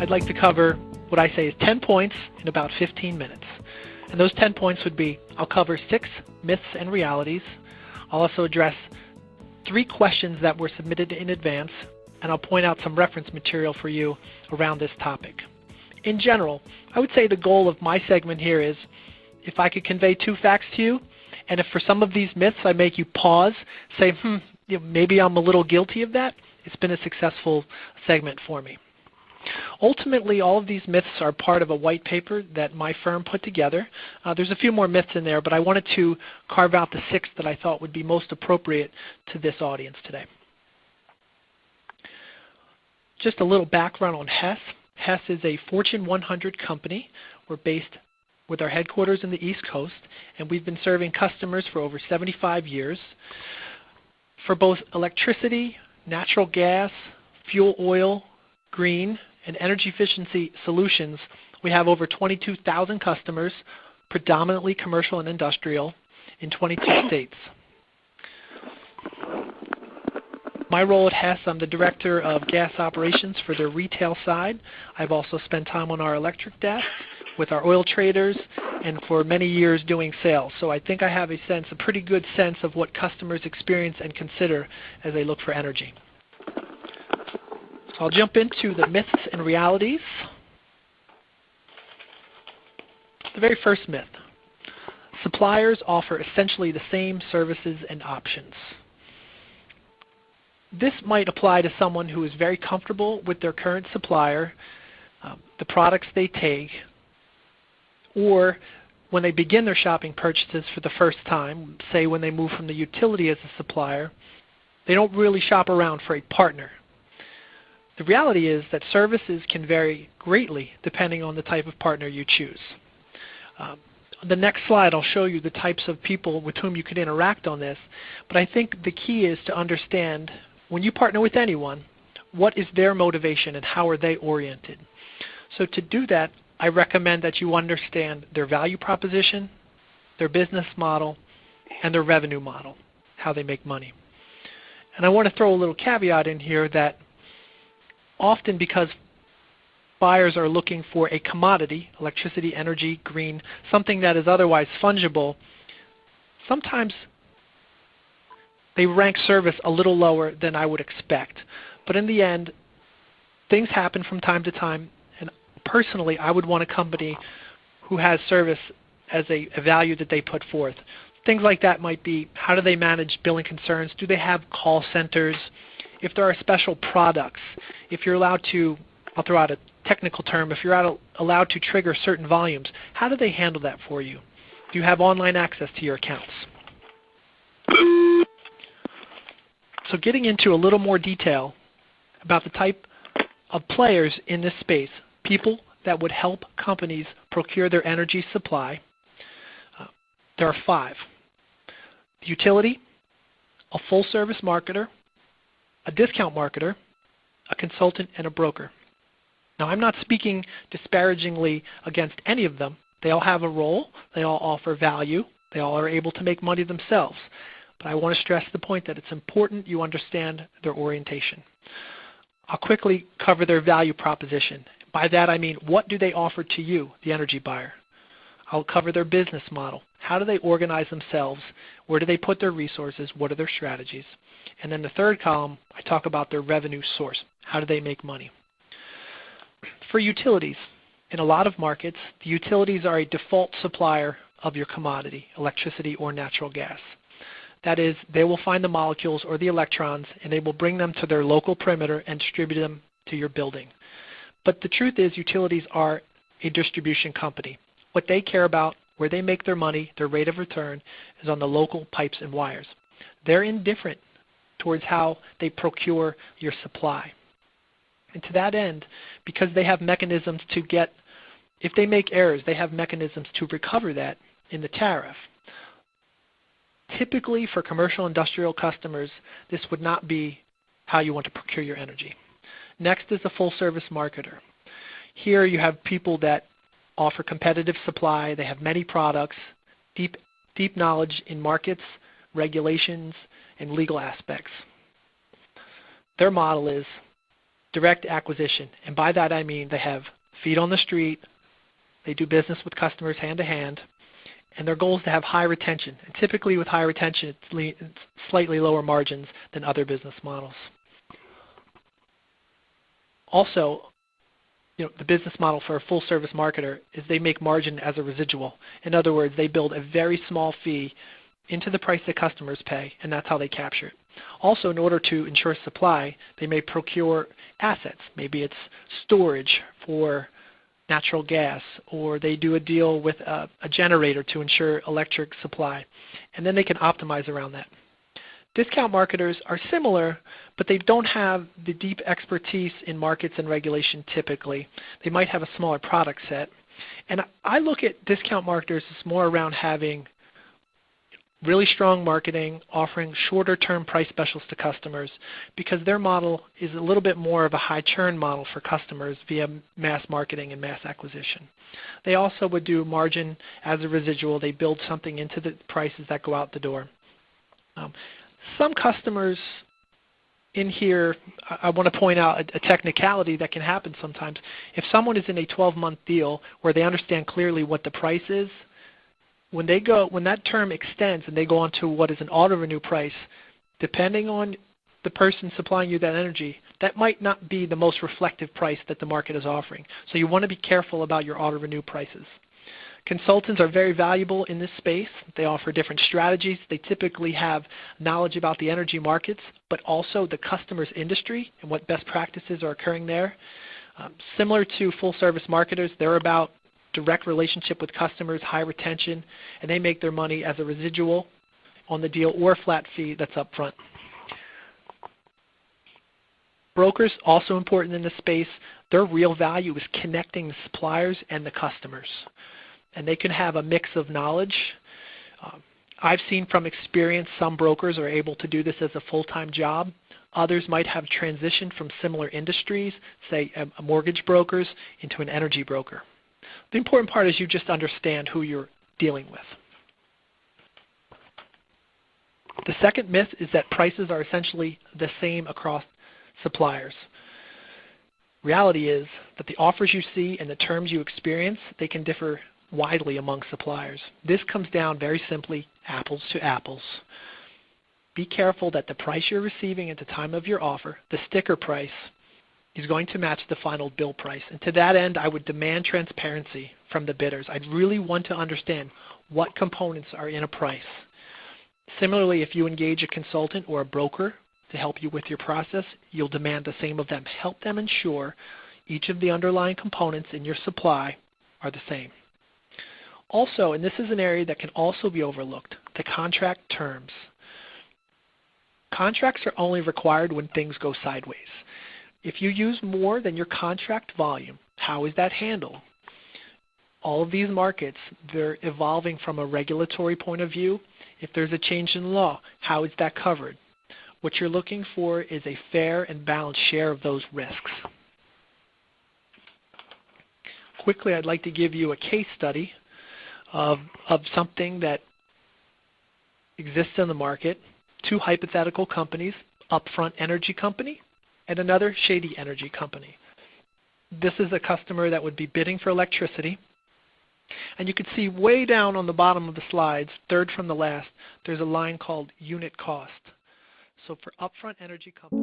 I'd like to cover what I say is 10 points in about 15 minutes. And those 10 points would be, I'll cover 6 myths and realities. I'll also address 3 questions that were submitted in advance, and I'll point out some reference material for you around this topic. In general, I would say the goal of my segment here is, if I could convey 2 facts to you, and if for some of these myths I make you pause, say, maybe I'm a little guilty of that, it's been a successful segment for me. Ultimately, all of these myths are part of a white paper that my firm put together. There's a few more myths in there, but I wanted to carve out the 6 that I thought would be most appropriate to this audience today. Just a little background on Hess. Hess is a Fortune 100 company. We're based with our headquarters in the East Coast, and we've been serving customers for over 75 years. For both electricity, natural gas, fuel oil, green, and energy efficiency solutions, we have over 22,000 customers, predominantly commercial and industrial, in 22 states. My role at Hess, I'm the Director of Gas Operations for their retail side. I've also spent time on our electric desk with our oil traders and for many years doing sales. So I think I have a pretty good sense of what customers experience and consider as they look for energy. So I'll jump into the myths and realities. The very first myth: suppliers offer essentially the same services and options. This might apply to someone who is very comfortable with their current supplier, the products they take, or when they begin their shopping purchases for the first time, say when they move from the utility as a supplier, they don't really shop around for a partner. The reality is that services can vary greatly depending on the type of partner you choose. On the next slide, I'll show you the types of people with whom you could interact on this, but I think the key is to understand, when you partner with anyone, what is their motivation and how are they oriented? So to do that, I recommend that you understand their value proposition, their business model, and their revenue model, how they make money. And I want to throw a little caveat in here that often, because buyers are looking for a commodity, electricity, energy, green, something that is otherwise fungible, sometimes they rank service a little lower than I would expect. But in the end, things happen from time to time, and personally, I would want a company who has service as a value that they put forth. Things like that might be, how do they manage billing concerns? Do they have call centers? If there are special products, if you're allowed to, I'll throw out a technical term, if you're allowed to trigger certain volumes, how do they handle that for you? Do you have online access to your accounts? So getting into a little more detail about the type of players in this space, people that would help companies procure their energy supply, there are 5. The utility, a full-service marketer, a discount marketer, a consultant, and a broker. Now, I'm not speaking disparagingly against any of them. They all have a role. They all offer value. They all are able to make money themselves. But I want to stress the point that it's important you understand their orientation. I'll quickly cover their value proposition. By that I mean, what do they offer to you, the energy buyer? I'll cover their business model. How do they organize themselves? Where do they put their resources? What are their strategies? And then the third column, I talk about their revenue source. How do they make money? For utilities, in a lot of markets, the utilities are a default supplier of your commodity, electricity or natural gas. That is, they will find the molecules or the electrons, and they will bring them to their local perimeter and distribute them to your building. But the truth is, utilities are a distribution company. What they care about, where they make their money, their rate of return, is on the local pipes and wires. They're indifferent towards how they procure your supply. And to that end, because they have mechanisms to get, if they make errors, they have mechanisms to recover that in the tariff. Typically, for commercial industrial customers, this would not be how you want to procure your energy. Next is a full-service marketer. Here you have people that offer competitive supply. They have many products, deep knowledge in markets, regulations, and legal aspects. Their model is direct acquisition. And by that I mean they have feet on the street, they do business with customers hand to hand, and their goal is to have high retention. And typically with high retention, it's slightly lower margins than other business models. Also, the business model for a full-service marketer is they make margin as a residual. In other words, they build a very small fee into the price that customers pay, and that's how they capture it. Also, in order to ensure supply, they may procure assets. Maybe it's storage for natural gas, or they do a deal with a generator to ensure electric supply, and then they can optimize around that. Discount marketers are similar, but they don't have the deep expertise in markets and regulation typically. They might have a smaller product set. And I look at discount marketers as more around having really strong marketing, offering shorter term price specials to customers, because their model is a little bit more of a high churn model for customers via mass marketing and mass acquisition. They also would do margin as a residual. They build something into the prices that go out the door. Some customers in here, I want to point out a technicality that can happen sometimes. If someone is in a 12-month deal where they understand clearly what the price is, when that term extends and they go on to what is an auto-renew price, depending on the person supplying you that energy, that might not be the most reflective price that the market is offering. So you want to be careful about your auto-renew prices. Consultants are very valuable in this space. They offer different strategies. They typically have knowledge about the energy markets, but also the customer's industry and what best practices are occurring there. Similar to full-service marketers, they're about direct relationship with customers, high retention, and they make their money as a residual on the deal or a flat fee that's up front. Brokers, also important in this space. Their real value is connecting the suppliers and the customers. And they can have a mix of knowledge. I've seen from experience some brokers are able to do this as a full-time job. Others might have transitioned from similar industries, say a mortgage brokers, into an energy broker. The important part is you just understand who you're dealing with. The second myth is that prices are essentially the same across suppliers. Reality is that the offers you see and the terms you experience, they can differ widely among suppliers. This comes down very simply apples to apples. Be careful that the price you're receiving at the time of your offer, the sticker price, is going to match the final bill price. And to that end, I would demand transparency from the bidders. I'd really want to understand what components are in a price. Similarly, if you engage a consultant or a broker to help you with your process, you'll demand the same of them. Help them ensure each of the underlying components in your supply are the same. Also, and this is an area that can also be overlooked, the contract terms. Contracts are only required when things go sideways. If you use more than your contract volume, how is that handled? All of these markets, they're evolving from a regulatory point of view. If there's a change in law, how is that covered? What you're looking for is a fair and balanced share of those risks. Quickly, I'd like to give you a case study of something that exists in the market. Two hypothetical companies, Upfront Energy Company and another Shady Energy Company. This is a customer that would be bidding for electricity. And you can see way down on the bottom of the slides, third from the last, there's a line called unit cost. So for Upfront Energy Company,